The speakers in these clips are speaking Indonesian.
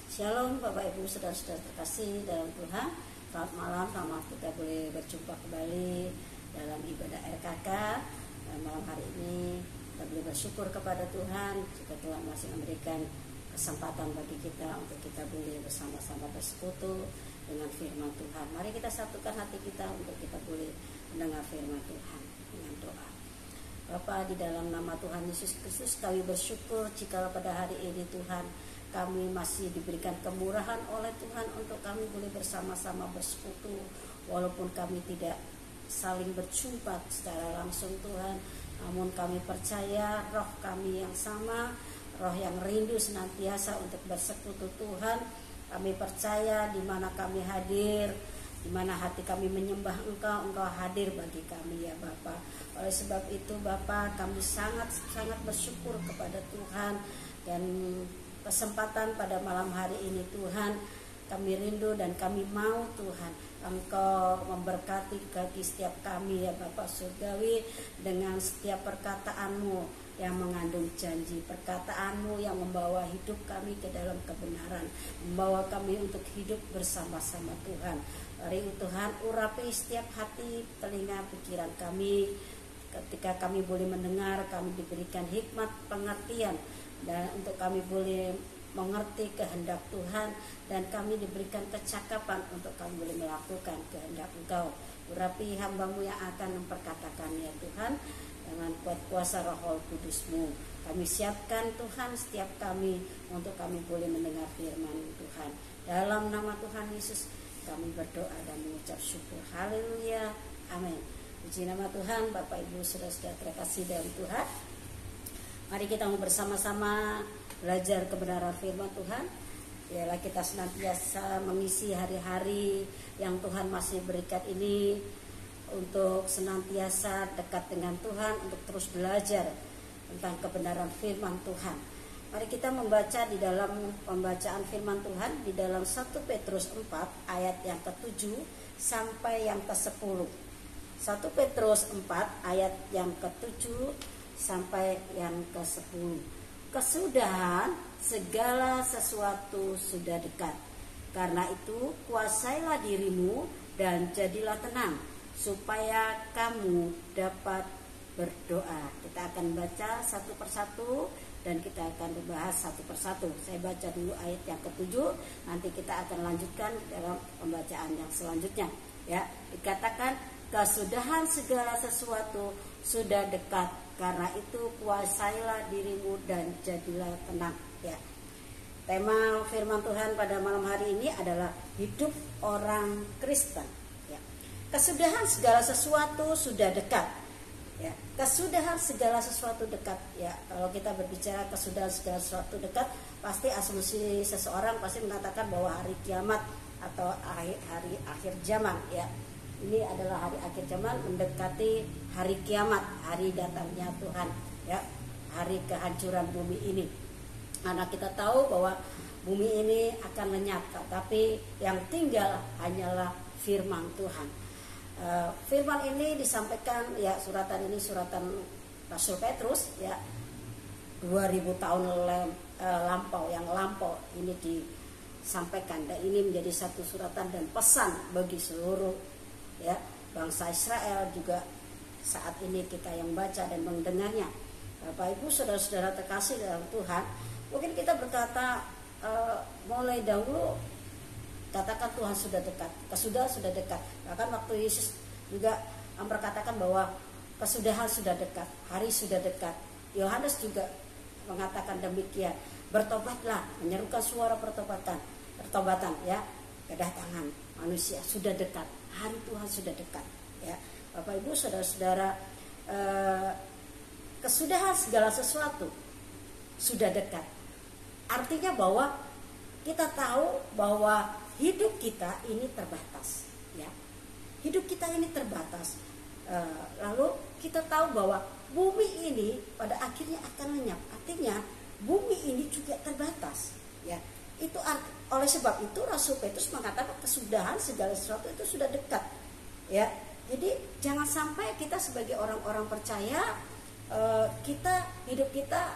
Shalom Bapak Ibu saudara-saudara terkasih dalam Tuhan. Selamat malam, selamat kita boleh berjumpa kembali dalam ibadah RKK. Malam hari ini kita boleh bersyukur kepada Tuhan jika Tuhan masih memberikan kesempatan bagi kita untuk kita boleh bersama-sama bersekutu dengan firman Tuhan. Mari kita satukan hati kita untuk kita boleh mendengar firman Tuhan dengan doa. Bapa, di dalam nama Tuhan Yesus Kristus kami bersyukur jika pada hari ini Tuhan kami masih diberikan kemurahan oleh Tuhan untuk kami boleh bersama-sama bersekutu walaupun kami tidak saling berjumpa secara langsung Tuhan, namun kami percaya roh kami yang sama, roh yang rindu senantiasa untuk bersekutu Tuhan. Kami percaya di mana kami hadir, di mana hati kami menyembah Engkau, Engkau hadir bagi kami ya Bapa. Oleh sebab itu Bapa, kami sangat bersyukur kepada Tuhan dan kesempatan pada malam hari ini Tuhan, kami rindu dan kami mau Tuhan Engkau memberkati bagi setiap kami ya Bapak Surgawi dengan setiap perkataanmu yang mengandung janji, perkataanmu yang membawa hidup kami ke dalam kebenaran, membawa kami untuk hidup bersama-sama Tuhan. Mari Tuhan urapi setiap hati, telinga, pikiran kami. Ketika kami boleh mendengar, kami diberikan hikmat pengertian dan untuk kami boleh mengerti kehendak Tuhan, dan kami diberikan kecakapan untuk kami boleh melakukan kehendak Engkau. Urapi hamba-Mu yang akan memperkatakan ya Tuhan, dengan kuat kuasa Roh Kudus-Mu. Kami siapkan Tuhan setiap kami untuk kami boleh mendengar firman Tuhan. Dalam nama Tuhan Yesus kami berdoa dan mengucap syukur. Haleluya. Amin. Puji nama Tuhan. Bapak Ibu saudara-saudara terkasih dalam Tuhan, mari kita bersama-sama belajar kebenaran firman Tuhan. Biarlah kita senantiasa mengisi hari-hari yang Tuhan masih berikan ini untuk senantiasa dekat dengan Tuhan, untuk terus belajar tentang kebenaran firman Tuhan. Mari kita membaca di dalam pembacaan firman Tuhan di dalam 1 Petrus 4 ayat yang ke-7 sampai yang ke-10. 1 Petrus 4 ayat yang ke-7 sampai yang ke-10. Kesudahan segala sesuatu sudah dekat. Karena itu kuasailah dirimu dan jadilah tenang, supaya kamu dapat berdoa. Kita akan baca satu persatu dan kita akan membahas satu persatu. Saya baca dulu ayat yang ke-7, nanti kita akan lanjutkan dalam pembacaan yang selanjutnya. Ya, dikatakan kesudahan segala sesuatu sudah dekat. Karena itu kuasailah dirimu dan jadilah tenang. Ya. Tema firman Tuhan pada malam hari ini adalah hidup orang Kristen. Ya. Kesudahan segala sesuatu sudah dekat. Ya. Kesudahan segala sesuatu dekat. Ya. Kalau kita berbicara kesudahan segala sesuatu dekat, pasti asumsi seseorang pasti mengatakan bahwa hari kiamat atau hari akhir zaman. Ya. Ini adalah hari akhir zaman, mendekati hari kiamat, hari datangnya Tuhan, ya, hari kehancuran bumi ini. Karena kita tahu bahwa bumi ini akan lenyap, tapi yang tinggal hanyalah firman Tuhan. Firman ini disampaikan, ya, suratan ini suratan Rasul Petrus, ya, 2000 tahun lampau ini disampaikan, dan ini menjadi satu suratan dan pesan bagi seluruh, ya, bangsa Israel juga saat ini kita yang baca dan mendengarnya. Bapak Ibu saudara-saudara terkasih dalam Tuhan, mungkin kita berkata mulai dahulu katakan Tuhan sudah dekat, kesudahan sudah dekat. Bahkan waktu Yesus juga berkatakan bahwa kesudahan sudah dekat, hari sudah dekat. Yohanes juga mengatakan demikian. Bertobatlah, menyerukan suara pertobatan ya, kedatangan manusia sudah dekat. Hari Tuhan sudah dekat, ya. Bapak Ibu saudara-saudara, kesudahan segala sesuatu sudah dekat. Artinya bahwa kita tahu bahwa hidup kita ini terbatas, ya. Hidup kita ini terbatas. Lalu kita tahu bahwa bumi ini pada akhirnya akan lenyap. Artinya bumi ini juga terbatas, ya. Itu oleh sebab itu Rasul Petrus mengatakan kesudahan segala sesuatu itu sudah dekat, ya. Jadi jangan sampai kita sebagai orang-orang percaya kita hidup kita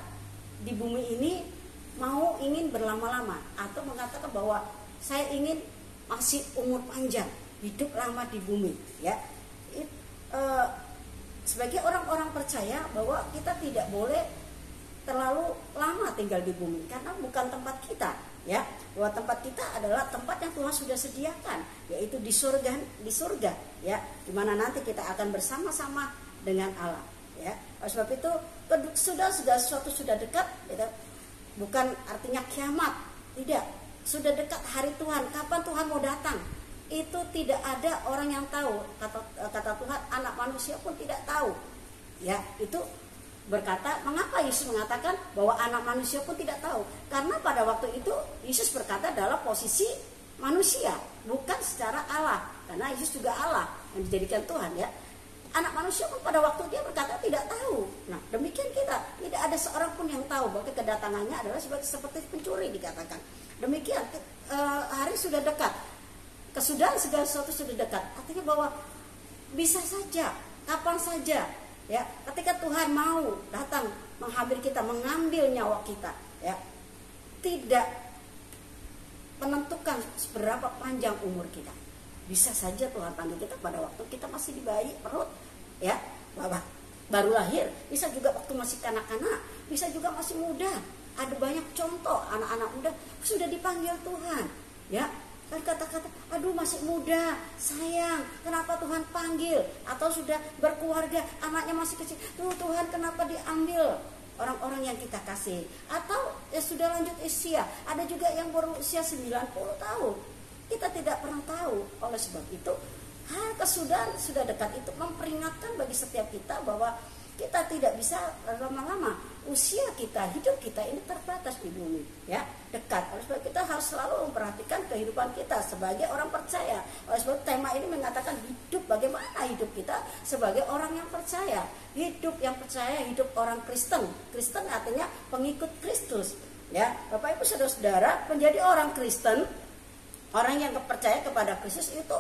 di bumi ini mau ingin berlama-lama atau mengatakan bahwa saya ingin masih umur panjang, hidup lama di bumi, ya. Sebagai orang-orang percaya bahwa kita tidak boleh terlalu lama tinggal di bumi karena bukan tempat kita, ya. Bahwa tempat kita adalah tempat yang Tuhan sudah sediakan, yaitu di surga, ya, di mana nanti kita akan bersama-sama dengan Allah, ya. Oleh sebab itu sudah sesuatu sudah dekat, gitu. Bukan artinya kiamat, tidak. Sudah dekat hari Tuhan, kapan Tuhan mau datang? Itu tidak ada orang yang tahu. Kata Tuhan, anak manusia pun tidak tahu, ya. Itu berkata, mengapa Yesus mengatakan bahwa anak manusia pun tidak tahu? Karena pada waktu itu Yesus berkata dalam posisi manusia, bukan secara Allah. Karena Yesus juga Allah yang dijadikan Tuhan, ya. Anak manusia pun pada waktu dia berkata tidak tahu. Nah, demikian kita, tidak ada seorang pun yang tahu bahwa kedatangannya adalah seperti pencuri dikatakan. Demikian, hari sudah dekat, kesudahan segala sesuatu sudah dekat. Artinya bahwa bisa saja, kapan saja, ya, ketika Tuhan mau datang menghampiri kita, mengambil nyawa kita, ya, tidak menentukan seberapa panjang umur kita. Bisa saja Tuhan panggil kita pada waktu kita masih di bayi perut, ya, baru lahir. Bisa juga waktu masih kanak-kanak, bisa juga masih muda. Ada banyak contoh anak-anak muda sudah dipanggil Tuhan, ya. Kan kata-kata, aduh masih muda, sayang, kenapa Tuhan panggil? Atau sudah berkeluarga, anaknya masih kecil, Tuhan kenapa diambil orang-orang yang kita kasih? Atau ya sudah lanjut usia, ada juga yang berusia 90 tahun. Kita tidak pernah tahu. Oleh sebab itu, kesudahan sudah dekat itu memperingatkan bagi setiap kita bahwa kita tidak bisa lama-lama. Usia kita, hidup kita ini terbatas di bumi, ya, dekat. Oleh sebab kita harus selalu memperhatikan kehidupan kita sebagai orang percaya. Oleh sebab tema ini mengatakan hidup, bagaimana hidup kita sebagai orang yang percaya. Hidup yang percaya, hidup orang Kristen. Kristen artinya pengikut Kristus, ya. Bapak Ibu Saudara-saudara, menjadi orang Kristen, orang yang percaya kepada Kristus itu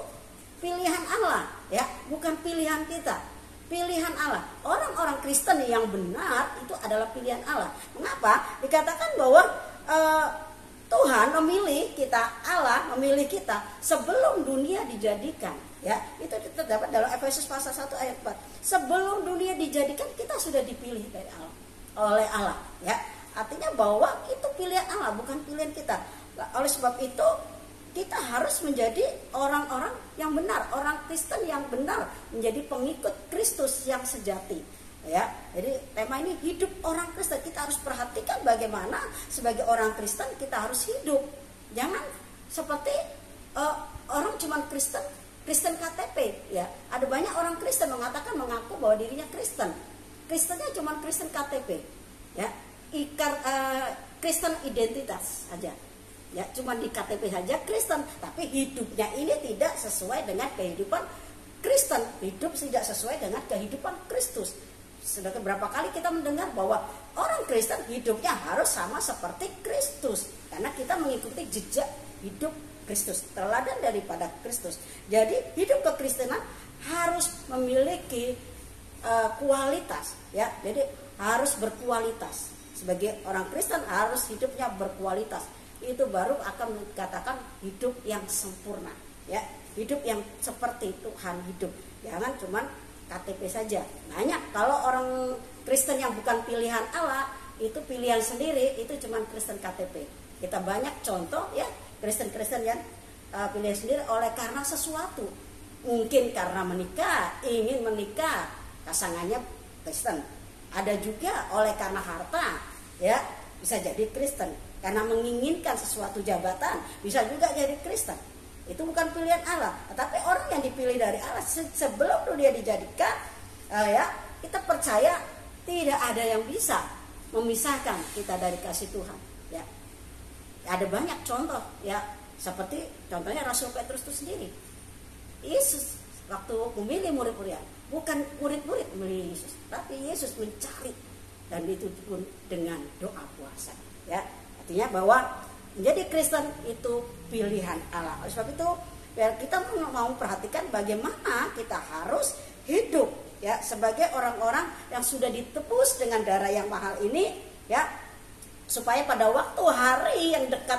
pilihan Allah, ya, bukan pilihan kita. Pilihan Allah. Orang-orang Kristen yang benar itu adalah pilihan Allah. Mengapa? Dikatakan bahwa Tuhan memilih kita, Allah memilih kita sebelum dunia dijadikan, ya. Itu terdapat dalam Efesus pasal 1 ayat 4. Sebelum dunia dijadikan kita sudah dipilih dari Allah, oleh Allah, ya. Artinya bahwa itu pilihan Allah, bukan pilihan kita. Oleh sebab itu kita harus menjadi orang-orang yang benar, orang Kristen yang benar, menjadi pengikut Kristus yang sejati, ya. Jadi tema ini hidup orang Kristen. Kita harus perhatikan bagaimana sebagai orang Kristen kita harus hidup. Jangan seperti orang cuman Kristen KTP, ya. Ada banyak orang Kristen mengaku bahwa dirinya Kristen. Kristennya cuman Kristen KTP, ya. Kristen identitas aja. Ya, cuma di KTP saja Kristen, tapi hidupnya ini tidak sesuai dengan kehidupan Kristen, hidup tidak sesuai dengan kehidupan Kristus. Sudah berapa kali kita mendengar bahwa orang Kristen hidupnya harus sama seperti Kristus, karena kita mengikuti jejak hidup Kristus, teladan daripada Kristus. Jadi hidup kekristenan harus memiliki kualitas, ya. Jadi harus berkualitas. Sebagai orang Kristen harus hidupnya berkualitas. Itu baru akan dikatakan hidup yang sempurna, ya, hidup yang seperti Tuhan hidup. Jangan cuman KTP saja. Banyak kalau orang Kristen yang bukan pilihan Allah, itu pilihan sendiri, itu cuman Kristen KTP. Kita banyak contoh, ya, Kristen-Kristen yang pilihan sendiri oleh karena sesuatu. Mungkin karena menikah, ingin menikah, pasangannya Kristen. Ada juga oleh karena harta, ya, bisa jadi Kristen. Karena menginginkan sesuatu jabatan, bisa juga jadi Kristen. Itu bukan pilihan Allah. Tapi orang yang dipilih dari Allah sebelum dunia dijadikan, ya, kita percaya tidak ada yang bisa memisahkan kita dari kasih Tuhan, ya. Ada banyak contoh, ya, seperti contohnya Rasul Petrus itu sendiri. Yesus waktu memilih murid-muridnya, bukan murid-murid memilih Yesus, tapi Yesus mencari, dan itu pun dengan doa puasa, ya. Artinya bahwa menjadi Kristen itu pilihan Allah. Oleh sebab itu, biar kita mau perhatikan bagaimana kita harus hidup, ya, sebagai orang-orang yang sudah ditebus dengan darah yang mahal ini, ya, supaya pada waktu hari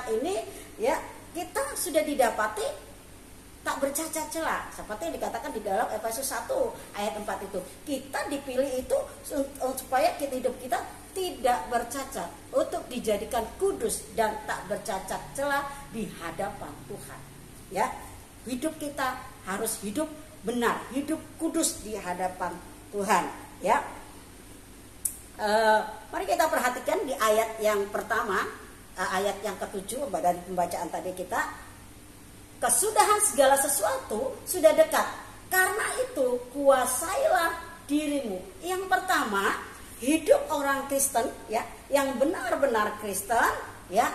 saat ini ya kita sudah didapati tak bercacat celah, seperti yang dikatakan di dalam Efesus 1 ayat 4 itu. Kita dipilih itu supaya hidup kita tidak bercacat, untuk dijadikan kudus dan tak bercacat celah di hadapan Tuhan. Ya, hidup kita harus hidup benar, hidup kudus di hadapan Tuhan. Ya, mari kita perhatikan di ayat yang pertama, ayat yang ke-7 dari pembacaan tadi kita. Kesudahan segala sesuatu sudah dekat. Karena itu kuasailah dirimu. Yang pertama, hidup orang Kristen ya, yang benar-benar Kristen ya,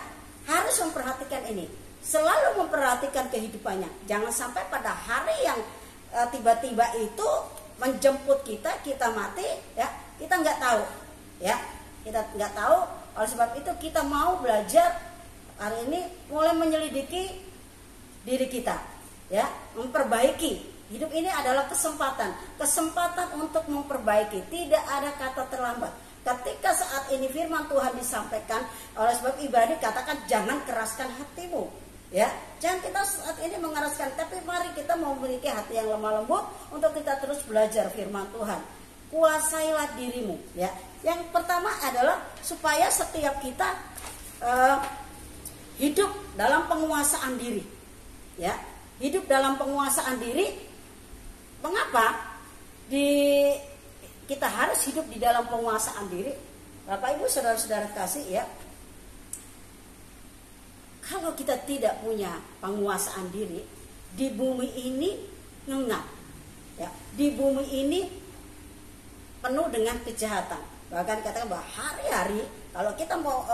harus memperhatikan ini. Selalu memperhatikan kehidupannya. Jangan sampai pada hari yang tiba-tiba itu menjemput kita mati ya, kita nggak tahu ya, kita nggak tahu. Oleh sebab itu kita mau belajar hari ini mulai menyelidiki diri kita ya, memperbaiki. Hidup ini adalah kesempatan untuk memperbaiki. Tidak ada kata terlambat. Ketika saat ini firman Tuhan disampaikan, oleh sebab Ibrani katakan jangan keraskan hatimu ya. Jangan kita saat ini mengeraskan, tapi mari kita memiliki hati yang lemah lembut untuk kita terus belajar firman Tuhan. Kuasailah dirimu ya. Yang pertama adalah supaya setiap kita hidup dalam penguasaan diri. Ya, hidup dalam penguasaan diri. Mengapa kita harus hidup di dalam penguasaan diri? Bapak Ibu saudara-saudara kasih ya, kalau kita tidak punya penguasaan diri, di bumi ini ngengap ya, di bumi ini penuh dengan kejahatan. Bahkan dikatakan bahwa hari-hari kalau kita mau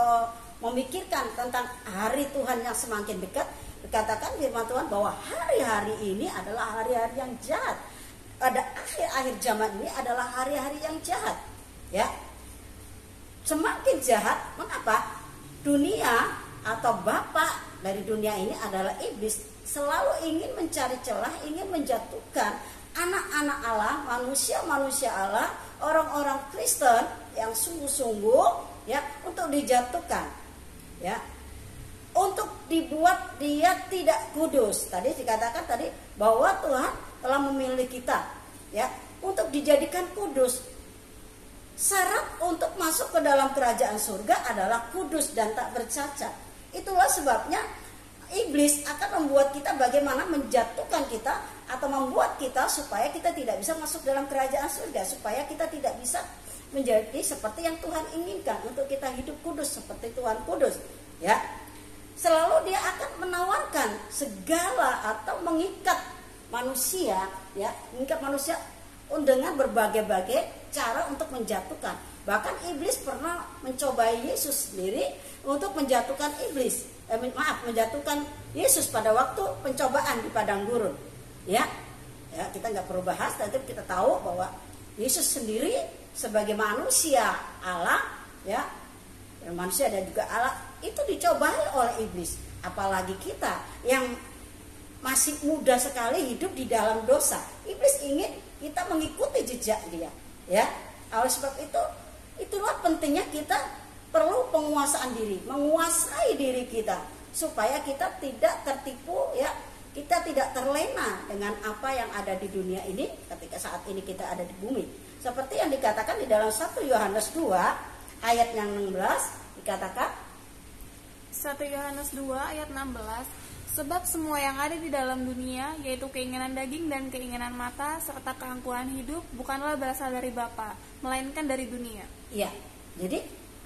memikirkan tentang hari Tuhan yang semakin dekat, dikatakan firman Tuhan bahwa hari-hari ini adalah hari-hari yang jahat. Pada akhir-akhir zaman ini adalah hari-hari yang jahat. Ya, semakin jahat. Mengapa? Dunia atau bapak dari dunia ini adalah iblis, selalu ingin mencari celah, ingin menjatuhkan anak-anak Allah, manusia-manusia Allah, orang-orang Kristen yang sungguh-sungguh ya, untuk dijatuhkan. Ya, untuk dibuat dia tidak kudus. Tadi dikatakan tadi bahwa Tuhan telah memilih kita ya untuk dijadikan kudus. Syarat untuk masuk ke dalam kerajaan surga adalah kudus dan tak bercacat. Itulah sebabnya iblis akan membuat kita bagaimana menjatuhkan kita atau membuat kita supaya kita tidak bisa masuk dalam kerajaan surga, supaya kita tidak bisa menjadi seperti yang Tuhan inginkan, untuk kita hidup kudus seperti Tuhan kudus ya. Selalu dia akan menawarkan segala atau mengikat manusia ya, mengikat manusia dengan berbagai-bagai cara untuk menjatuhkan. Bahkan iblis pernah mencobai Yesus sendiri untuk menjatuhkan menjatuhkan Yesus pada waktu pencobaan di padang gurun ya. Ya, kita nggak perlu bahas, tapi kita tahu bahwa Yesus sendiri sebagai manusia Allah ya, manusia dan juga Allah, itu dicobai oleh iblis. Apalagi kita yang masih muda sekali hidup di dalam dosa, iblis ingin kita mengikuti jejak dia ya. Oleh sebab itu, itulah pentingnya kita perlu penguasaan diri, menguasai diri kita supaya kita tidak tertipu ya, kita tidak terlena dengan apa yang ada di dunia ini ketika saat ini kita ada di bumi. Seperti yang dikatakan di dalam 1 Yohanes 2 ayat yang 16, dikatakan 1 Yohanes 2 ayat 16, sebab semua yang ada di dalam dunia, yaitu keinginan daging dan keinginan mata serta keangkuhan hidup, bukanlah berasal dari Bapa, melainkan dari dunia. Iya. Jadi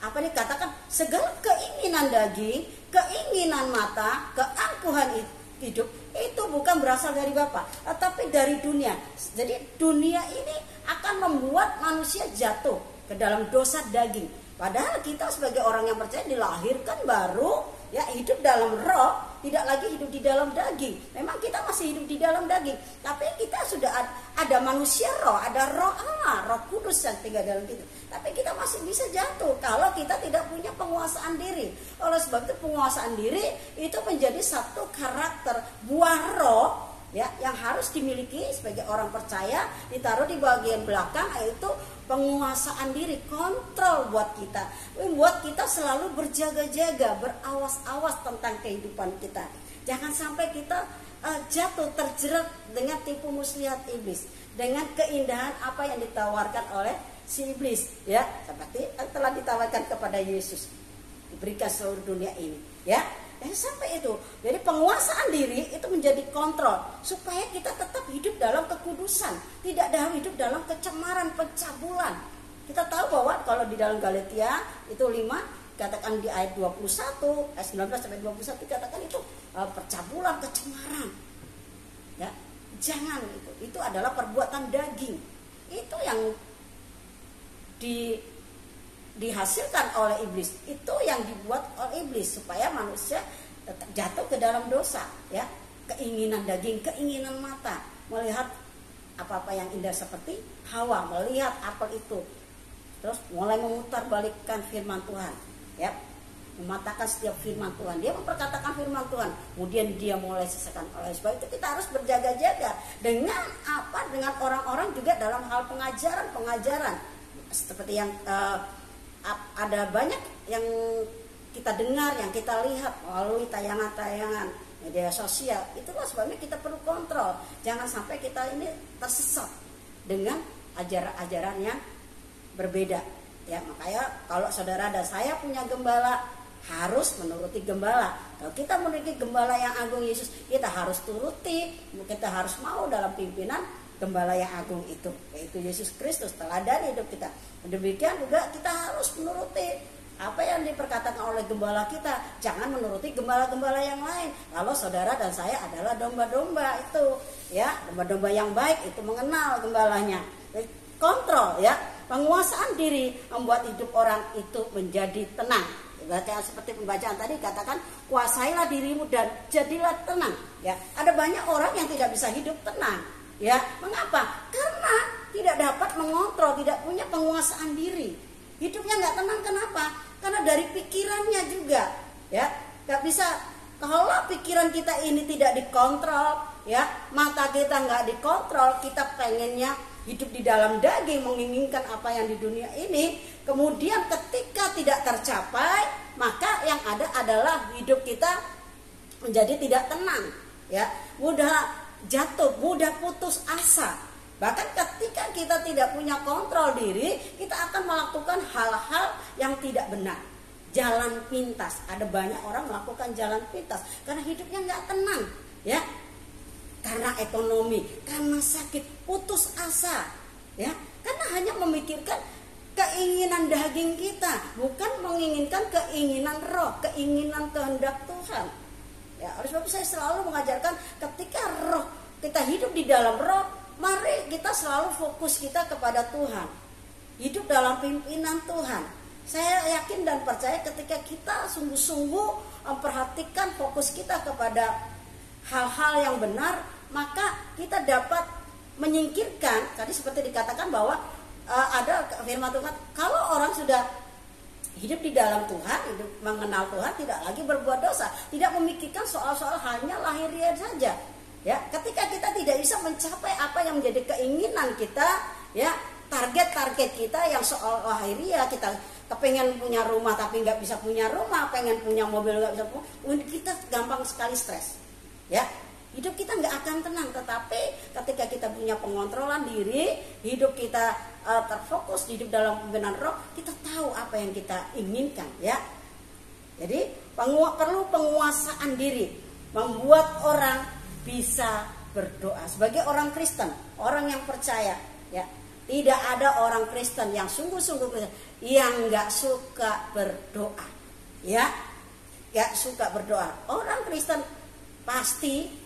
apa dikatakan? Segala keinginan daging, keinginan mata, keangkuhan hidup itu bukan berasal dari Bapa, tetapi dari dunia. Jadi dunia ini akan membuat manusia jatuh ke dalam dosa daging. Padahal kita sebagai orang yang percaya dilahirkan baru ya, hidup dalam roh, tidak lagi hidup di dalam daging. Memang kita masih hidup di dalam daging, tapi kita sudah ada manusia roh, ada roh Allah, Roh Kudus yang tinggal dalam kita. Tapi kita masih bisa jatuh kalau kita tidak punya penguasaan diri. Oleh sebab itu penguasaan diri itu menjadi satu karakter buah roh ya yang harus dimiliki sebagai orang percaya, ditaruh di bagian belakang, yaitu penguasaan diri, kontrol buat kita, membuat kita selalu berjaga-jaga, berawas-awas tentang kehidupan kita. Jangan sampai kita jatuh terjerat dengan tipu muslihat iblis, dengan keindahan apa yang ditawarkan oleh si iblis, ya, seperti yang telah ditawarkan kepada Yesus, diberikan seluruh dunia ini, ya. Sampai itu. Jadi penguasaan diri itu menjadi kontrol supaya kita tetap hidup dalam kekudusan, tidak hidup dalam kecemaran, pencabulan. Kita tahu bahwa kalau di dalam Galatia itu 5 katakan di ayat 21, ayat 19 sampai 21 katakan itu percabulan, kecemaran. Ya, jangan itu. Itu adalah perbuatan daging. Itu yang dihasilkan oleh iblis, itu yang dibuat oleh iblis supaya manusia tetap jatuh ke dalam dosa, ya. Keinginan daging, keinginan mata, melihat apa-apa yang indah seperti Hawa melihat apel itu, terus mulai memutarbalikkan firman Tuhan, ya, mematahkan setiap firman Tuhan. Dia memperkatakan firman Tuhan, kemudian dia mulai sesakan. Oleh sebab itu kita harus berjaga-jaga dengan apa, dengan orang-orang juga dalam hal pengajaran seperti yang ada banyak yang kita dengar, yang kita lihat melalui tayangan-tayangan media sosial. Itulah sebabnya kita perlu kontrol. Jangan sampai kita ini tersesat dengan ajaran-ajaran yang berbeda. Ya, makanya kalau saudara dan saya punya gembala, harus menuruti gembala. Kalau kita memiliki gembala yang agung Yesus, kita harus turuti, kita harus mau dalam pimpinan gembala yang agung itu, yaitu Yesus Kristus, teladan hidup kita. Demikian juga kita harus menuruti apa yang diperkatakan oleh gembala kita. Jangan menuruti gembala-gembala yang lain. Kalau saudara dan saya adalah domba-domba itu, ya, domba-domba yang baik itu mengenal gembalanya. Kontrol, ya, penguasaan diri membuat hidup orang itu menjadi tenang. Ibaratnya seperti pembacaan tadi katakan, kuasailah dirimu dan jadilah tenang. Ya, ada banyak orang yang tidak bisa hidup tenang. Ya, mengapa? Karena tidak dapat mengontrol, tidak punya penguasaan diri. Hidupnya nggak tenang, kenapa? Karena dari pikirannya juga, ya, nggak bisa. Kalau pikiran kita ini tidak dikontrol, ya, mata kita nggak dikontrol, kita pengennya hidup di dalam daging, menginginkan apa yang di dunia ini. Kemudian ketika tidak tercapai, maka yang ada adalah hidup kita menjadi tidak tenang, ya, mudah jatuh, mudah putus asa. Bahkan ketika kita tidak punya kontrol diri, kita akan melakukan hal-hal yang tidak benar. Jalan pintas, ada banyak orang melakukan jalan pintas karena hidupnya nggak tenang, ya, karena ekonomi, karena sakit, putus asa, ya, karena hanya memikirkan keinginan daging kita, bukan menginginkan keinginan roh, keinginan kehendak Tuhan. Ya, oleh sebab saya selalu mengajarkan ketika roh kita hidup di dalam roh, mari kita selalu fokus kita kepada Tuhan. Hidup dalam pimpinan Tuhan. Saya yakin dan percaya ketika kita sungguh-sungguh memperhatikan fokus kita kepada hal-hal yang benar, maka kita dapat menyingkirkan, tadi seperti dikatakan bahwa ada firman Tuhan, kalau orang sudah hidup di dalam Tuhan, hidup mengenal Tuhan, tidak lagi berbuat dosa, tidak memikirkan soal-soal hanya lahiriah saja. Ya, ketika kita tidak bisa mencapai apa yang menjadi keinginan kita, ya, target-target kita yang soal lahiriah, kita kepengen punya rumah tapi nggak bisa punya rumah, pengen punya mobil nggak bisa punya, kita gampang sekali stres. Ya, hidup kita nggak akan tenang. Tetapi ketika kita punya pengontrolan diri, hidup kita terfokus, hidup dalam pimpinan roh, kita tahu apa yang kita inginkan, ya. Jadi perlu penguasaan diri, membuat orang bisa berdoa. Sebagai orang Kristen, orang yang percaya, ya, tidak ada orang Kristen yang sungguh-sungguh yang nggak suka berdoa, ya, nggak suka berdoa. Orang Kristen pasti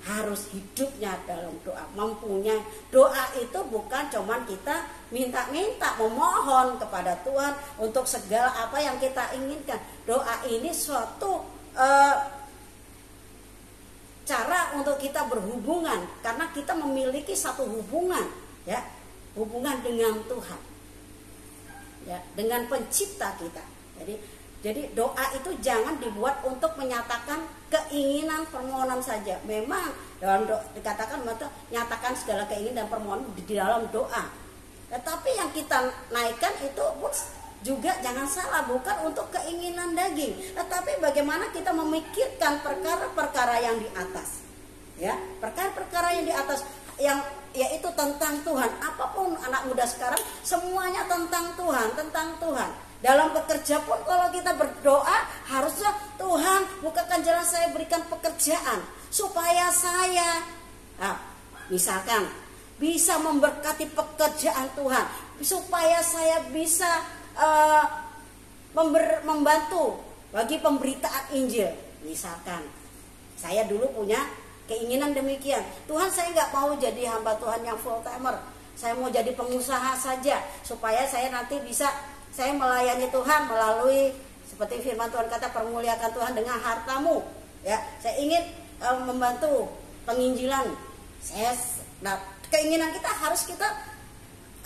harus hidupnya dalam doa, mempunyai doa. Itu bukan cuman kita minta-minta, memohon kepada Tuhan untuk segala apa yang kita inginkan. Doa ini suatu cara untuk kita berhubungan, karena kita memiliki satu hubungan, ya, hubungan dengan Tuhan, ya, dengan pencipta kita. Jadi Jadi doa itu jangan dibuat untuk menyatakan keinginan permohonan saja. Memang dalam doa dikatakan nyatakan segala keinginan dan permohonan di dalam doa. Tetapi yang kita naikkan itu juga jangan salah, bukan untuk keinginan daging, tetapi bagaimana kita memikirkan perkara-perkara yang di atas. Ya, perkara-perkara yang di atas yang yaitu tentang Tuhan. Apapun anak muda sekarang semuanya tentang Tuhan. Dalam bekerja pun kalau kita berdoa harusnya Tuhan bukakan jalan saya, berikan pekerjaan supaya saya misalkan bisa memberkati pekerjaan Tuhan, supaya saya bisa membantu bagi pemberitaan Injil. Misalkan saya dulu punya keinginan demikian, Tuhan saya nggak mau jadi hamba Tuhan yang full timer, saya mau jadi pengusaha saja supaya saya nanti bisa saya melayani Tuhan melalui seperti firman Tuhan kata, permuliakan Tuhan dengan hartamu. Ya, saya ingin membantu penginjilan. Keinginan kita harus kita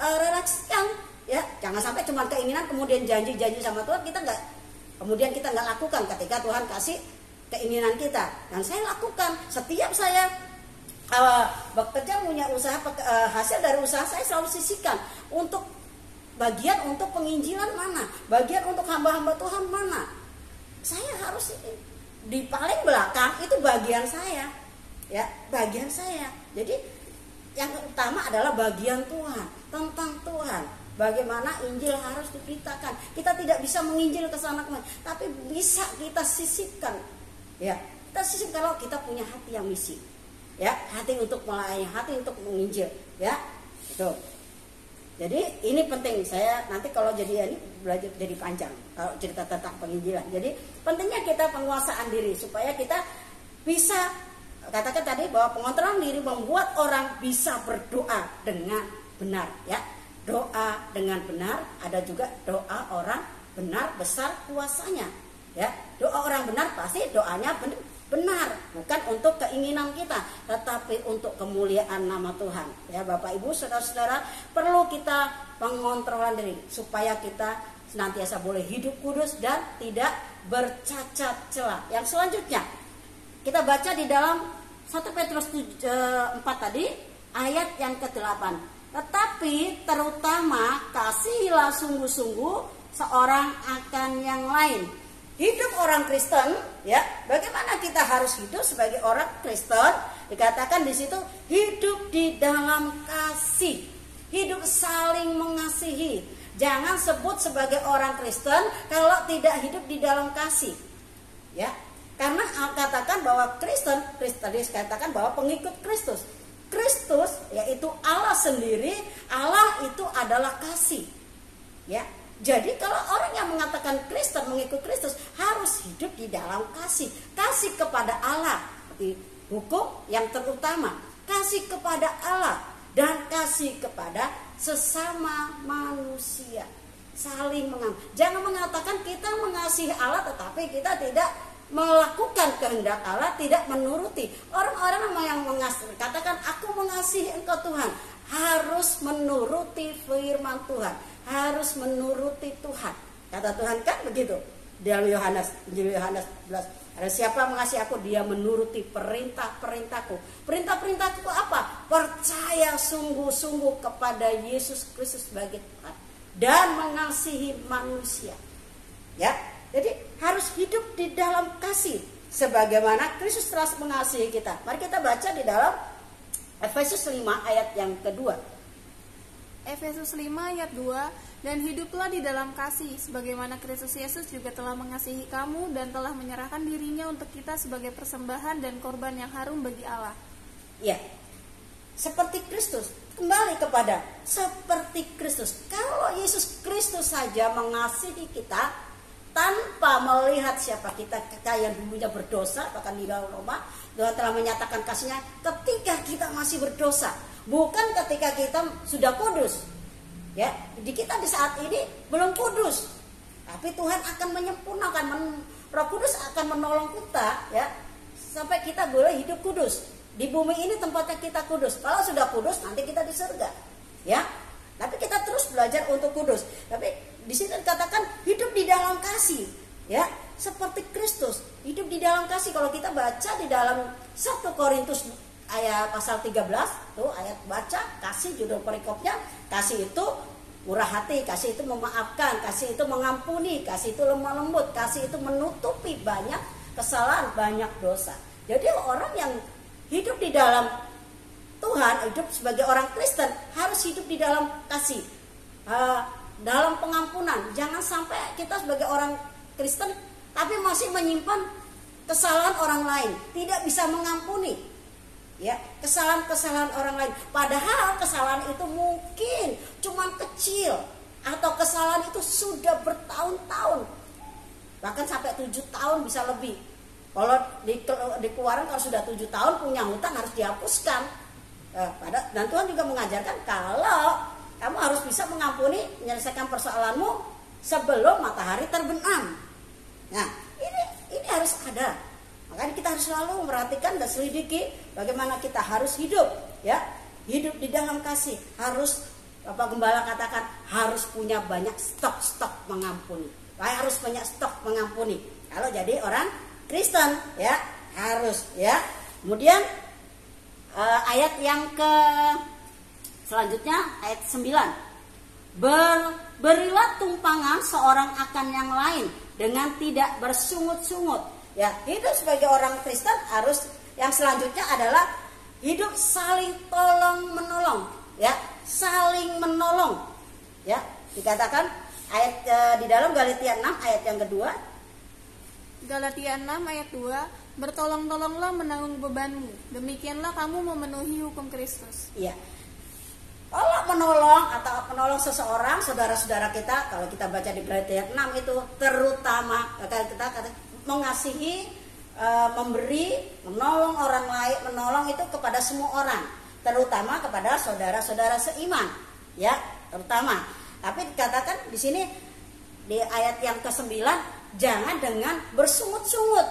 relasikan. Ya, jangan sampai cuma keinginan kemudian janji-janji sama Tuhan kita nggak lakukan ketika Tuhan kasih keinginan kita. Dan saya lakukan setiap saya bekerja punya usaha, hasil dari usaha saya selalu sisihkan untuk bagian untuk penginjilan mana, bagian untuk hamba-hamba Tuhan mana. Saya harus di paling belakang itu bagian saya, ya bagian saya. Jadi yang utama adalah bagian Tuhan, tentang Tuhan. Bagaimana Injil harus diberitakan. Kita tidak bisa menginjil ke sana kemari, tapi bisa kita sisipkan. Ya, kita sisipkan kalau kita punya hati yang misi. Ya, hati untuk melayani, hati untuk menginjil. Ya, itu. Jadi ini penting. Saya nanti kalau jadi ini belajar jadi panjang kalau cerita tentang penginjilan. Jadi pentingnya kita penguasaan diri supaya kita bisa katakan tadi bahwa pengontrolan diri membuat orang bisa berdoa dengan benar. Ya. Doa dengan benar, ada juga doa orang benar besar kuasanya. Ya, doa orang benar pasti doanya benar, bukan untuk keinginan kita, tetapi untuk kemuliaan nama Tuhan. Ya, Bapak Ibu, saudara-saudara, perlu kita pengontrolan diri supaya kita senantiasa boleh hidup kudus dan tidak bercacat celah. Yang selanjutnya kita baca di dalam 1 Petrus 4 tadi ayat yang ke-8. Tetapi terutama kasihilah sungguh-sungguh seorang akan yang lain. Hidup orang Kristen, ya, bagaimana kita harus hidup sebagai orang Kristen? Dikatakan di situ hidup di dalam kasih, hidup saling mengasihi. Jangan sebut sebagai orang Kristen kalau tidak hidup di dalam kasih, ya. Karena katakan bahwa Kristen dikatakan bahwa pengikut Kristus yaitu Allah sendiri, Allah itu adalah kasih. Ya. Jadi kalau orang yang mengatakan Kristen mengikut Kristus harus hidup di dalam kasih, kasih kepada Allah, seperti hukum yang terutama, kasih kepada Allah dan kasih kepada sesama manusia. Saling mengasihi. Jangan mengatakan kita mengasihi Allah tetapi kita tidak melakukan kehendak Allah, tidak menuruti. Orang-orang yang mengasihi, katakan aku mengasihi engkau Tuhan, harus menuruti firman Tuhan, harus menuruti Tuhan. Kata Tuhan kan begitu. Dalam Injil Yohanes 11, siapa mengasihi aku, dia menuruti perintah-perintahku. Perintah-perintahku apa? Percaya sungguh-sungguh kepada Yesus Kristus sebagai Tuhan dan mengasihi manusia. Ya. Jadi harus hidup di dalam kasih sebagaimana Kristus telah mengasihi kita. Mari kita baca di dalam Efesus 5 ayat yang kedua. Efesus 5 ayat 2, dan hiduplah di dalam kasih sebagaimana Kristus Yesus juga telah mengasihi kamu dan telah menyerahkan dirinya untuk kita sebagai persembahan dan korban yang harum bagi Allah. Ya. Seperti Kristus, kembali kepada seperti Kristus. Kalau Yesus Kristus saja mengasihi kita tanpa melihat siapa kita yang dulunya berdosa, bahkan di dalam Roma Tuhan telah menyatakan kasihnya ketika kita masih berdosa, bukan ketika kita sudah kudus. Ya, di kita di saat ini belum kudus, tapi Tuhan akan menyempurnakan, Roh Kudus akan menolong kita, ya, sampai kita boleh hidup kudus. Di bumi ini tempatnya kita kudus. Kalau sudah kudus nanti kita di surga, ya. Tapi kita terus belajar untuk kudus. Tapi di sini dikatakan hidup di dalam kasih. ya, seperti Kristus hidup di dalam kasih. Kalau kita baca di dalam 1 Korintus ayat pasal 13 tuh, ayat baca kasih, judul perikopnya kasih itu murah hati, kasih itu memaafkan, kasih itu mengampuni, kasih itu lemah lembut, kasih itu menutupi banyak kesalahan, banyak dosa. Jadi orang yang hidup di dalam Tuhan, hidup sebagai orang Kristen, harus hidup di dalam kasih, dalam pengampunan. Jangan sampai kita sebagai orang Kristen tapi masih menyimpan kesalahan orang lain, tidak bisa mengampuni, ya, kesalahan-kesalahan orang lain. Padahal kesalahan itu mungkin cuma kecil, atau kesalahan itu sudah bertahun-tahun, bahkan sampai 7 tahun bisa lebih. Kalau dikeluarkan kalau sudah 7 tahun punya hutang harus dihapuskan. Dan Tuhan juga mengajarkan kalau kamu harus bisa mengampuni, menyelesaikan persoalanmu sebelum matahari terbenam. Nah, ini harus ada. Makanya kita harus selalu memperhatikan dan selidiki bagaimana kita harus hidup, ya. Hidup di dalam kasih. Harus, Bapak Gembala katakan, harus punya banyak stok mengampuni. Harus banyak stok mengampuni. Kalau jadi orang Kristen, ya, harus, ya. Kemudian ayat yang selanjutnya ayat 9. Berilah tumpangan seorang akan yang lain dengan tidak bersungut-sungut. Ya, hidup sebagai orang Kristen harus, yang selanjutnya adalah hidup saling tolong menolong, ya, saling menolong. Ya, dikatakan ayat di dalam Galatia 6 ayat yang kedua. Galatia 6 ayat 2, bertolong-tolonglah menanggung bebanmu, demikianlah kamu memenuhi hukum Kristus. Iya. Kalau menolong seseorang, saudara-saudara kita, kalau kita baca di Galatia 6 itu terutama kita mengasihi, memberi, menolong orang lain, menolong itu kepada semua orang, terutama kepada saudara-saudara seiman, ya, terutama. Tapi dikatakan di sini di ayat yang ke-9, jangan dengan bersungut-sungut,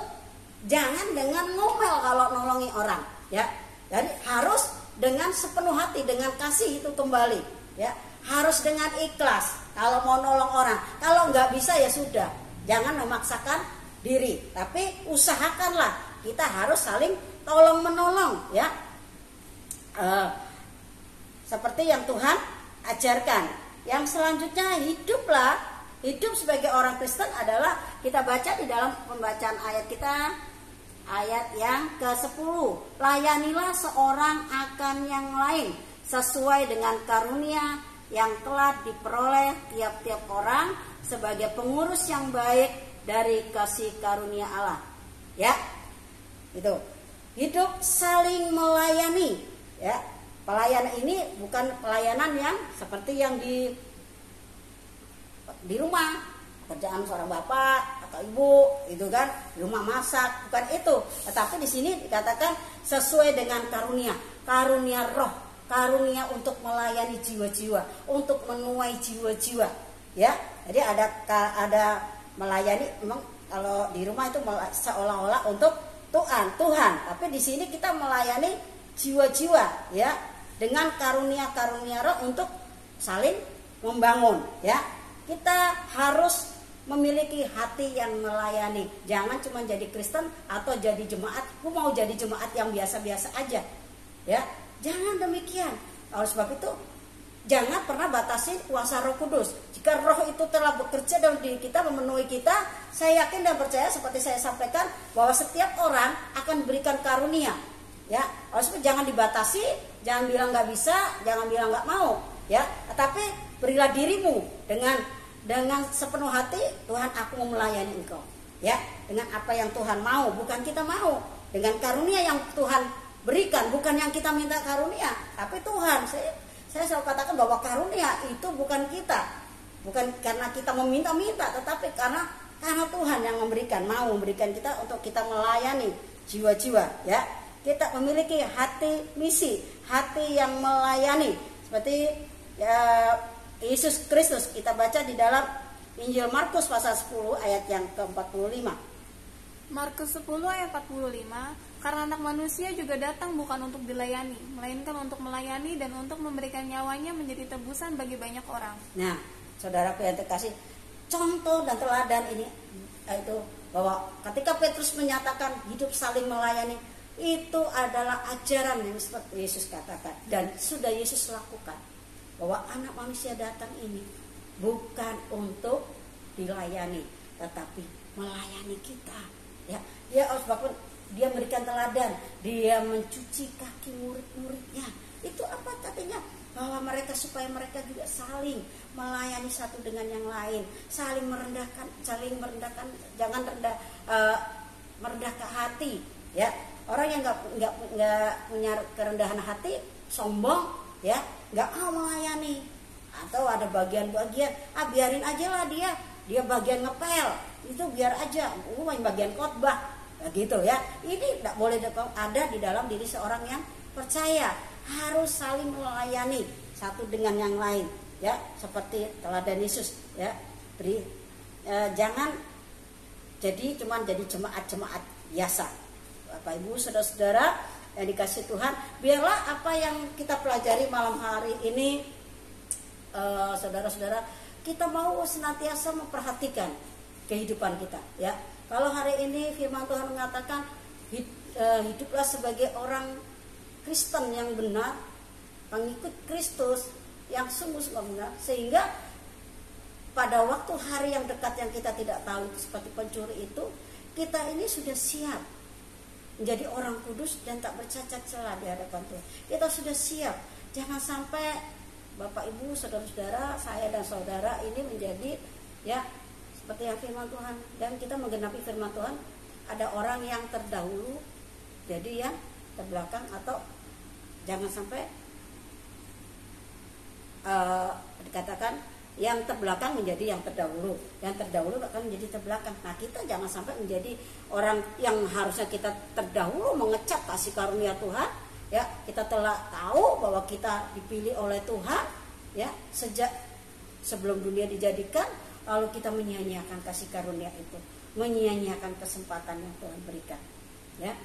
jangan dengan ngomel kalau nolongi orang, ya. Jadi harus dengan sepenuh hati, dengan kasih itu kembali, ya. Harus dengan ikhlas kalau mau nolong orang. Kalau nggak bisa ya sudah, jangan memaksakan diri, tapi usahakanlah. Kita harus saling tolong menolong, ya. Seperti yang Tuhan ajarkan. Yang selanjutnya, hidup sebagai orang Kristen adalah kita baca di dalam pembacaan ayat kita, ayat yang ke-10. Layanilah seorang akan yang lain sesuai dengan karunia yang telah diperoleh tiap-tiap orang sebagai pengurus yang baik dari kasih karunia Allah, ya. Itu hidup saling melayani, ya. Pelayanan ini bukan pelayanan yang seperti yang di rumah, kerjaan seorang bapak atau ibu, itu kan, di rumah masak, bukan itu. Tetapi di sini dikatakan sesuai dengan karunia roh, karunia untuk melayani jiwa-jiwa, untuk menuai jiwa-jiwa, ya. Jadi ada melayani, memang kalau di rumah itu seolah-olah untuk Tuhan, tapi di sini kita melayani jiwa-jiwa, ya, dengan karunia-karunia roh untuk saling membangun, ya. Kita harus memiliki hati yang melayani. Jangan cuma jadi Kristen atau jadi jemaat. Aku mau jadi jemaat yang biasa-biasa aja, ya. Jangan demikian. Oleh sebab itu, jangan pernah batasi kuasa Roh Kudus. Jika Roh itu telah bekerja dalam diri kita, memenuhi kita, saya yakin dan percaya seperti saya sampaikan bahwa setiap orang akan diberikan karunia, ya. Oleh sebab itu jangan dibatasi, jangan bilang nggak bisa, jangan bilang nggak mau, ya. Tetapi berilah dirimu dengan sepenuh hati. Tuhan, aku mau melayani Engkau, ya, dengan apa yang Tuhan mau, bukan kita mau, dengan karunia yang Tuhan berikan, bukan yang kita minta karunia, tapi Tuhan. Saya selalu katakan bahwa karunia itu bukan kita, bukan karena kita meminta-minta, tetapi karena Tuhan yang memberikan, mau memberikan kita untuk kita melayani jiwa-jiwa, ya. Kita memiliki hati misi, hati yang melayani, seperti Yesus Kristus. Kita baca di dalam Injil Markus pasal 10 ayat yang ke-45. Markus 10 ayat 45, karena anak manusia juga datang bukan untuk dilayani, melainkan untuk melayani dan untuk memberikan nyawanya menjadi tebusan bagi banyak orang. Nah, saudaraku yang terkasih, contoh dan teladan ini itu bahwa ketika Petrus menyatakan hidup saling melayani, itu adalah ajaran yang seperti Yesus katakan dan sudah Yesus lakukan, bahwa anak manusia datang ini bukan untuk dilayani tetapi melayani kita, ya. Dia memberikan teladan, dia mencuci kaki murid-muridnya. Itu apa katanya? Bahwa supaya mereka juga saling melayani satu dengan yang lain, saling merendahkan, jangan merendahkan hati, ya. Orang yang nggak punya kerendahan hati, sombong, ya, nggak mau melayani, atau ada bagian-bagian, biarin aja lah dia bagian ngepel, itu biar aja, main bagian khotbah, gitu ya. Ini tidak boleh ada di dalam diri seorang yang percaya. Harus saling melayani satu dengan yang lain, ya, seperti teladan Yesus, ya. Jangan jadi jemaat biasa. Bapak Ibu, saudara-saudara yang dikasih Tuhan, biarlah apa yang kita pelajari malam hari ini, saudara-saudara, kita mau senantiasa memperhatikan kehidupan kita, ya. Kalau hari ini firman Tuhan mengatakan hiduplah sebagai orang Kristen yang benar, pengikut Kristus yang sungguh-sungguh benar, sehingga pada waktu hari yang dekat yang kita tidak tahu itu seperti pencuri itu, kita ini sudah siap menjadi orang kudus dan tak bercacat celah di hadapan Tuhan. Kita sudah siap. Jangan sampai Bapak Ibu, saudara-saudara, saya dan saudara ini menjadi, ya, seperti yang firman Tuhan, dan kita menggenapi firman Tuhan, ada orang yang terdahulu jadi yang terbelakang, atau jangan sampai dikatakan yang terbelakang menjadi yang terdahulu, yang terdahulu akan menjadi terbelakang. Nah, kita jangan sampai menjadi orang yang harusnya kita terdahulu mengecap kasih karunia Tuhan, ya. Kita telah tahu bahwa kita dipilih oleh Tuhan, ya, sejak sebelum dunia dijadikan, lalu kita menyia-nyiakan kasih karunia itu, menyia-nyiakan kesempatan yang Tuhan berikan, ya.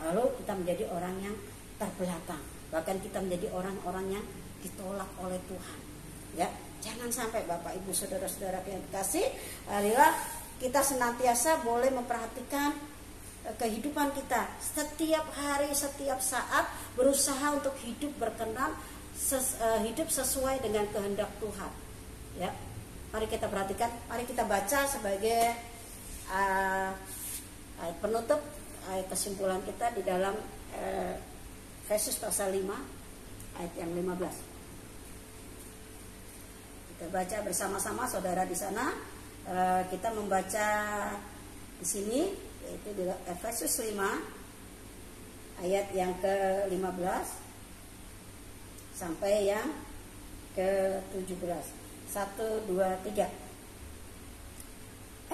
Lalu kita menjadi orang yang terbelakang, bahkan kita menjadi orang-orang yang ditolak oleh Tuhan, ya. Jangan sampai Bapak Ibu saudara-saudara yang dikasih, marilah kita senantiasa boleh memperhatikan kehidupan kita setiap hari, setiap saat, berusaha untuk hidup berkenan, hidup sesuai dengan kehendak Tuhan, ya. Mari kita perhatikan, mari kita baca sebagai ayat penutup, ayat kesimpulan kita di dalam Efesus pasal 5 ayat yang 15. Kita baca bersama-sama, saudara di sana. Kita membaca di sini, yaitu di Efesus 5 ayat yang ke-15 sampai yang ke-17. 1, 2, 3.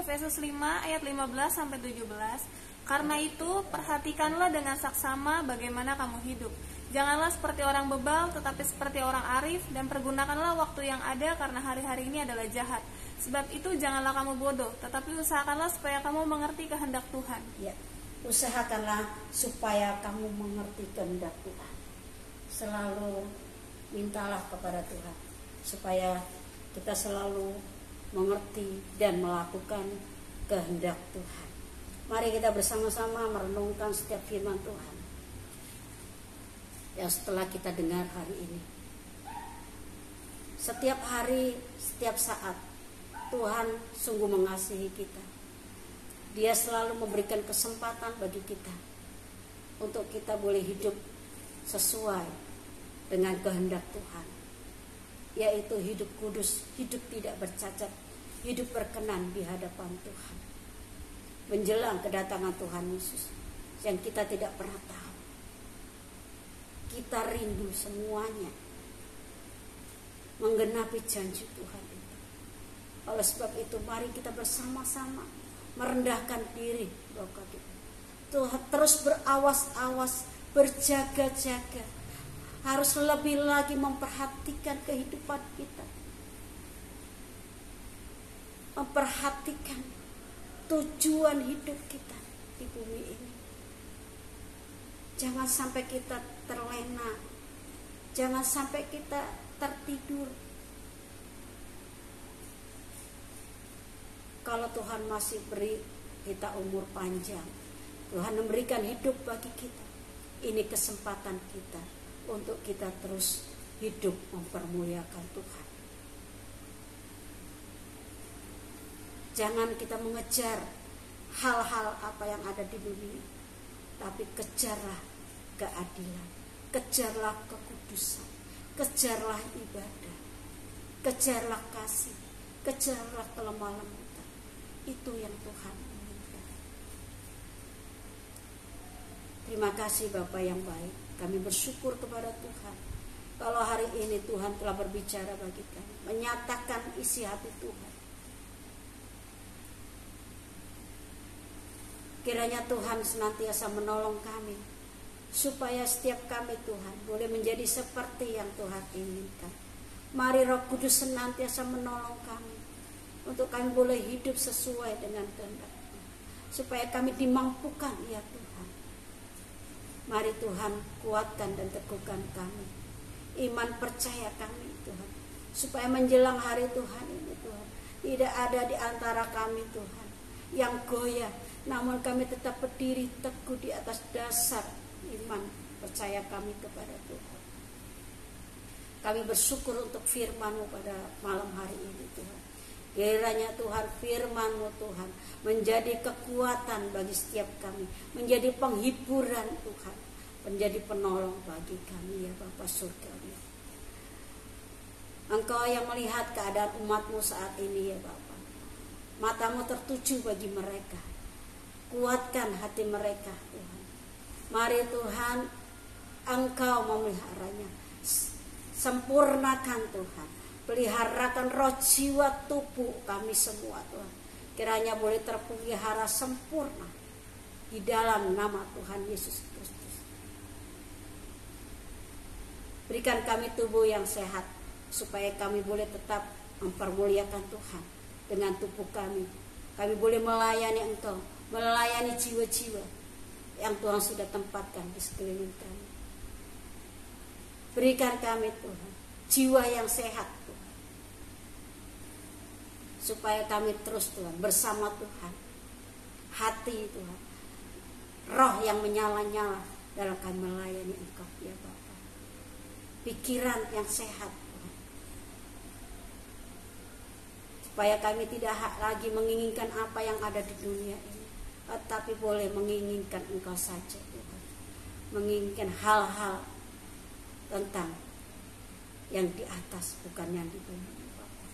Efesus 5 ayat 15 sampai 17. Karena itu perhatikanlah dengan saksama bagaimana kamu hidup. Janganlah seperti orang bebal, tetapi seperti orang arif, dan pergunakanlah waktu yang ada karena hari-hari ini adalah jahat. Sebab itu janganlah kamu bodoh, tetapi usahakanlah supaya kamu mengerti kehendak Tuhan. Ya, usahakanlah supaya kamu mengerti kehendak Tuhan. Selalu mintalah kepada Tuhan supaya kita selalu mengerti dan melakukan kehendak Tuhan. Mari kita bersama-sama merenungkan setiap firman Tuhan yang setelah kita dengar hari ini. Setiap hari, setiap saat, Tuhan sungguh mengasihi kita. Dia selalu memberikan kesempatan bagi kita untuk kita boleh hidup sesuai dengan kehendak Tuhan, yaitu hidup kudus, hidup tidak bercacat, hidup berkenan di hadapan Tuhan. Menjelang kedatangan Tuhan Yesus yang kita tidak pernah tahu. Kita rindu semuanya menggenapi janji Tuhan itu. Oleh sebab itu, mari kita bersama-sama merendahkan diri, Bapak kita. Tuhan terus berawas-awas, berjaga-jaga. Harus lebih lagi memperhatikan kehidupan kita. Memperhatikan tujuan hidup kita di bumi ini. Jangan sampai kita terlena, jangan sampai kita tertidur. Kalau Tuhan masih beri kita umur panjang. Tuhan memberikan hidup bagi kita. Ini kesempatan kita untuk kita terus hidup mempermuliakan Tuhan. Jangan kita mengejar hal-hal apa yang ada di dunia, tapi kejarlah keadilan, kejarlah kekudusan, kejarlah ibadah, kejarlah kasih, kejarlah kelemah lembutan. Itu yang Tuhan inginkan. Terima kasih Bapa yang baik. Kami bersyukur kepada Tuhan. Kalau hari ini Tuhan telah berbicara bagi kami, menyatakan isi hati Tuhan. Kiranya Tuhan senantiasa menolong kami, supaya setiap kami Tuhan boleh menjadi seperti yang Tuhan inginkan. Mari Roh Kudus senantiasa menolong kami, untuk kami boleh hidup sesuai dengan kehendak-Mu, supaya kami dimampukan ya Tuhan. Mari Tuhan kuatkan dan teguhkan kami, iman percaya kami Tuhan, supaya menjelang hari Tuhan ini Tuhan, tidak ada di antara kami Tuhan yang goyah, namun kami tetap berdiri teguh di atas dasar iman percaya kami kepada Tuhan. Kami bersyukur untuk firman-Mu pada malam hari ini Tuhan. Kiranya Tuhan firman-Mu Tuhan menjadi kekuatan bagi setiap kami, menjadi penghiburan Tuhan, menjadi penolong bagi kami ya Bapa surgawi. Engkau yang melihat keadaan umat-Mu saat ini ya Bapa. Mata-Mu tertuju bagi mereka. Kuatkan hati mereka Tuhan. Mari Tuhan, Engkau memeliharanya. Sempurnakan Tuhan. Peliharakan roh jiwa tubuh kami semua Tuhan. Kiranya boleh terpelihara sempurna di dalam nama Tuhan Yesus Kristus. Berikan kami tubuh yang sehat, supaya kami boleh tetap mempermuliakan Tuhan dengan tubuh kami. Kami boleh melayani Engkau, melayani jiwa-jiwa yang Tuhan sudah tempatkan di sekeliling kami. Berikan kami Tuhan jiwa yang sehat Tuhan, supaya kami terus Tuhan bersama Tuhan. Hati Tuhan, roh yang menyala-nyala dalam kami melayani Engkau ya Bapa. Pikiran yang sehat Tuhan, supaya kami tidak lagi menginginkan apa yang ada di dunia ini, tetapi boleh menginginkan Engkau saja Tuhan. Menginginkan hal-hal tentang yang di atas, bukan yang di bumi Bapa.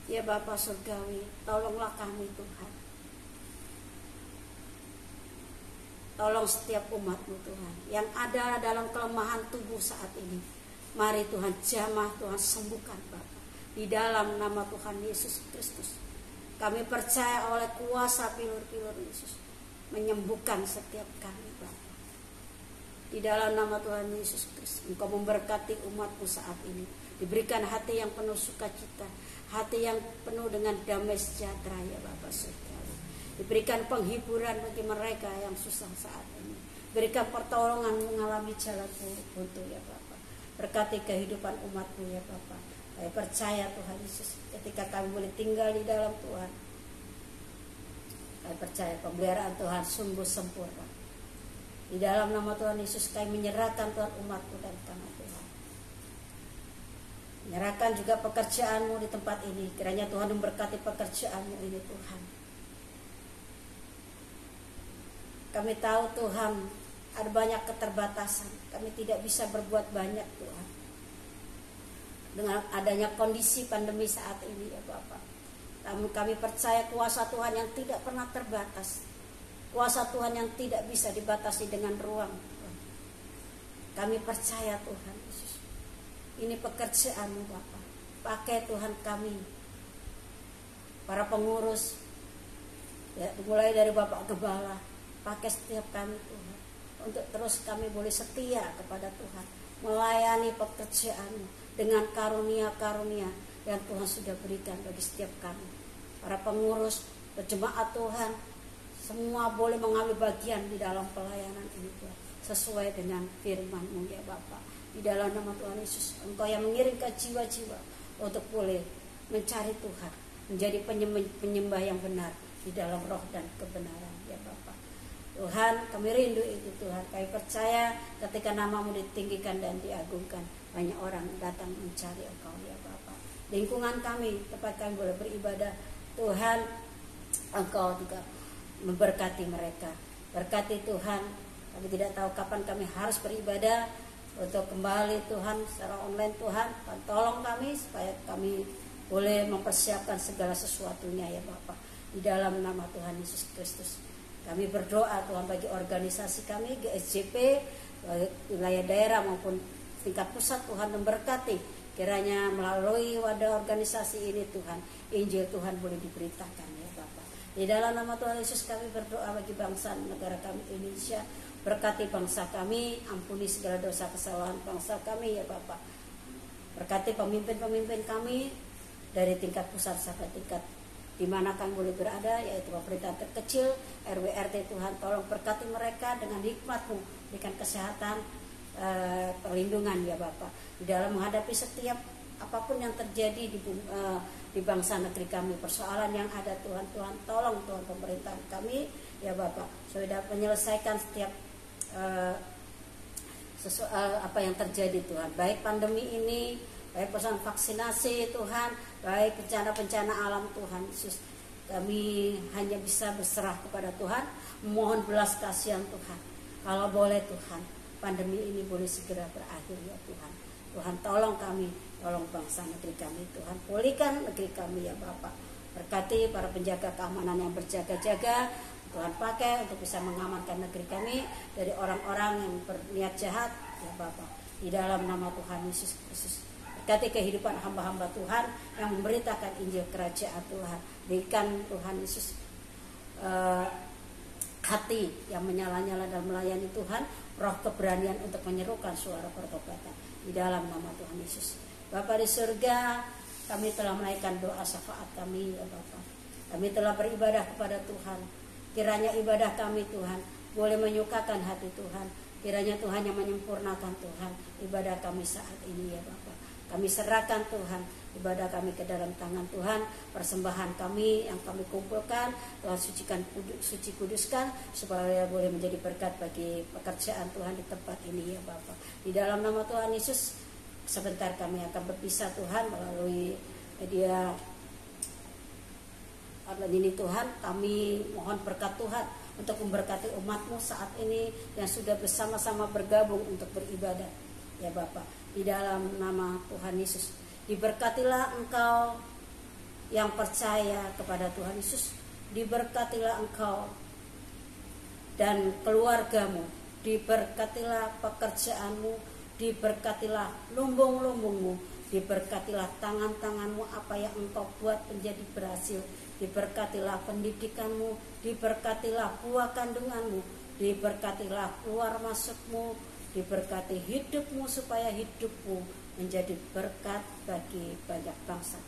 Ya Bapa surgawi, tolonglah kami Tuhan. Tolong setiap umat-Mu Tuhan yang ada dalam kelemahan tubuh saat ini. Mari Tuhan jamah Tuhan sembuhkan Bapa, di dalam nama Tuhan Yesus Kristus. Kami percaya oleh kuasa pilur-pilur Yesus menyembuhkan setiap kami Bapa. Di dalam nama Tuhan Yesus Kristus, Engkau memberkati umat-Mu saat ini. Diberikan hati yang penuh sukacita, hati yang penuh dengan damai sejahtera ya Bapa surgawi. Diberikan penghiburan bagi mereka yang susah saat ini. Berikan pertolongan mengalami jalan buntu ya Bapa. Berkati kehidupan umat-Mu ya Bapa. Saya percaya Tuhan Yesus, ketika kami boleh tinggal di dalam Tuhan, saya percaya pemeliharaan Tuhan sungguh sempurna. Di dalam nama Tuhan Yesus kami menyerahkan Tuhan umat-Mu dan tangan Tuhan. Menyerahkan juga pekerjaan-Mu di tempat ini. Kiranya Tuhan memberkati pekerjaan-Mu ini Tuhan. Kami tahu Tuhan ada banyak keterbatasan. Kami tidak bisa berbuat banyak Tuhan. Dengan adanya kondisi pandemi saat ini ya Bapak. Namun kami percaya kuasa Tuhan yang tidak pernah terbatas. Kuasa Tuhan yang tidak bisa dibatasi dengan ruang. Kami percaya Tuhan Yesus. Ini pekerjaan-Mu Bapa. Pakai Tuhan kami, para pengurus, ya, mulai dari Bapak Gembala. Pakai setiap kami Tuhan, untuk terus kami boleh setia kepada Tuhan, melayani pekerjaan-Mu dengan karunia-karunia yang Tuhan sudah berikan bagi setiap kami. Para pengurus, berjemaat Tuhan, semua boleh mengambil bagian di dalam pelayanan ini Tuhan, sesuai dengan firman-Mu ya Bapa. Di dalam nama Tuhan Yesus, Engkau yang mengirimkan jiwa-jiwa untuk boleh mencari Tuhan, menjadi penyembah yang benar, di dalam roh dan kebenaran ya Bapa. Tuhan, kami rindu itu Tuhan. Kami percaya ketika namamu ditinggikan dan diagungkan, banyak orang datang mencari Engkau ya Bapa. Lingkungan kami, tempat kami boleh beribadah, Tuhan, Engkau juga memberkati mereka. Berkati Tuhan. Kami tidak tahu kapan kami harus beribadah, untuk kembali Tuhan secara online Tuhan. Tolong kami supaya kami boleh mempersiapkan segala sesuatunya ya Bapa. Di dalam nama Tuhan Yesus Kristus. Kami berdoa Tuhan bagi organisasi kami GSJP, wilayah daerah maupun tingkat pusat, Tuhan memberkati. Kiranya melalui wadah organisasi ini Tuhan, Injil Tuhan boleh diberitakan ya Bapa. Di dalam nama Tuhan Yesus kami berdoa bagi bangsa negara kami Indonesia. Berkati bangsa kami, ampuni segala dosa kesalahan bangsa kami ya Bapa. Berkati pemimpin-pemimpin kami dari tingkat pusat sampai tingkat di mana kami boleh berada, yaitu pemerintahan terkecil, RW RT. Tuhan tolong berkati mereka dengan hikmat-Mu, berikan kesehatan, perlindungan ya Bapak di dalam menghadapi setiap apapun yang terjadi di bangsa negeri kami, persoalan yang ada Tuhan tolong Tuhan pemerintahan kami ya Bapak supaya dapat menyelesaikan setiap apa yang terjadi Tuhan, baik pandemi ini, baik persoalan vaksinasi Tuhan, baik bencana-bencana alam Tuhan Yesus. Kami hanya bisa berserah kepada Tuhan, mohon belas kasihan Tuhan. Kalau boleh Tuhan, pandemi ini boleh segera berakhir ya Tuhan. Tuhan tolong kami, tolong bangsa negeri kami Tuhan, pulihkan negeri kami ya Bapak. Berkati para penjaga keamanan yang berjaga-jaga, Tuhan pakai untuk bisa mengamankan negeri kami dari orang-orang yang berniat jahat ya Bapak. Di dalam nama Tuhan Yesus Kristus. Berkati kehidupan hamba-hamba Tuhan yang memberitakan Injil Kerajaan Tuhan. Berikan Tuhan Yesus hati yang menyala-nyala dalam melayani Tuhan, roh keberanian untuk menyerukan suara pertobatan di dalam nama Tuhan Yesus. Bapa di surga, kami telah menaikkan doa syafaat kami ya Bapa. Kami telah beribadah kepada Tuhan. Kiranya ibadah kami Tuhan boleh menyukakan hati Tuhan. Kiranya Tuhan yang menyempurnakan Tuhan ibadah kami saat ini ya Bapa. Kami serahkan Tuhan ibadah kami ke dalam tangan Tuhan. Persembahan kami yang kami kumpulkan Tuhan suci kuduskan supaya boleh menjadi berkat bagi pekerjaan Tuhan di tempat ini ya Bapa. Di dalam nama Tuhan Yesus, sebentar kami akan berpisah Tuhan melalui media ini Tuhan. Kami mohon berkat Tuhan untuk memberkati umat-Mu saat ini yang sudah bersama-sama bergabung untuk beribadah ya Bapa. Di dalam nama Tuhan Yesus, diberkatilah engkau yang percaya kepada Tuhan Yesus, diberkatilah engkau dan keluargamu, diberkatilah pekerjaanmu, diberkatilah lumbung-lumbungmu, diberkatilah tangan-tanganmu, apa yang engkau buat menjadi berhasil, diberkatilah pendidikanmu, diberkatilah buah kandunganmu, diberkatilah keluar masukmu, diberkati hidupmu supaya hidupmu menjadi berkat bagi banyak bangsa.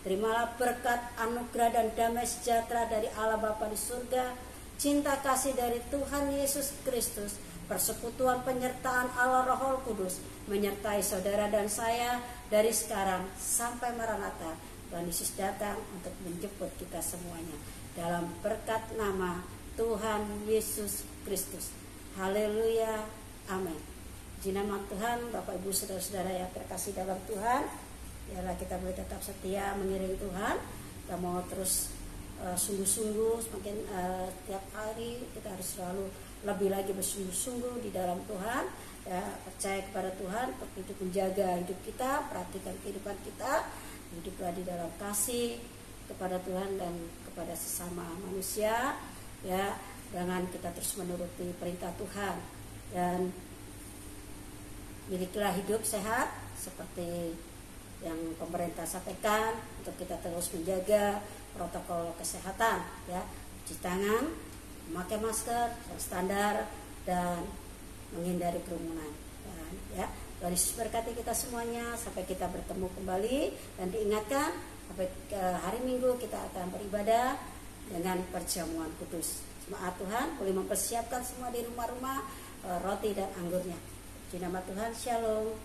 Terimalah berkat, anugerah dan damai sejahtera dari Allah Bapa di surga, cinta kasih dari Tuhan Yesus Kristus, persekutuan penyertaan Allah Roh Kudus menyertai saudara dan saya dari sekarang sampai Maranatha. Tuhan Yesus datang untuk menjemput kita semuanya dalam berkat nama Tuhan Yesus Kristus. Haleluya, amin. Di nama Tuhan, Bapak Ibu saudara-saudara yang terkasih dalam Tuhan, biarlah kita boleh tetap setia mengiringi Tuhan. Kita mau terus sungguh-sungguh, semakin tiap hari kita harus selalu lebih lagi bersungguh-sungguh di dalam Tuhan ya, percaya kepada Tuhan untuk menjaga hidup kita, perhatikan kehidupan kita, hiduplah di dalam kasih kepada Tuhan dan kepada sesama manusia ya, dengan kita terus menuruti perintah Tuhan dan milikilah hidup sehat seperti yang pemerintah sampaikan, untuk kita terus menjaga protokol kesehatan ya, cuci tangan, memakai masker standar dan menghindari kerumunan ya. Tuhan Yesus berkati kita semuanya sampai kita bertemu kembali, dan diingatkan sampai hari Minggu kita akan beribadah dengan perjamuan kudus. Jemaat Tuhan boleh mempersiapkan semua di rumah-rumah roti dan anggurnya. Di nama Tuhan, shalom.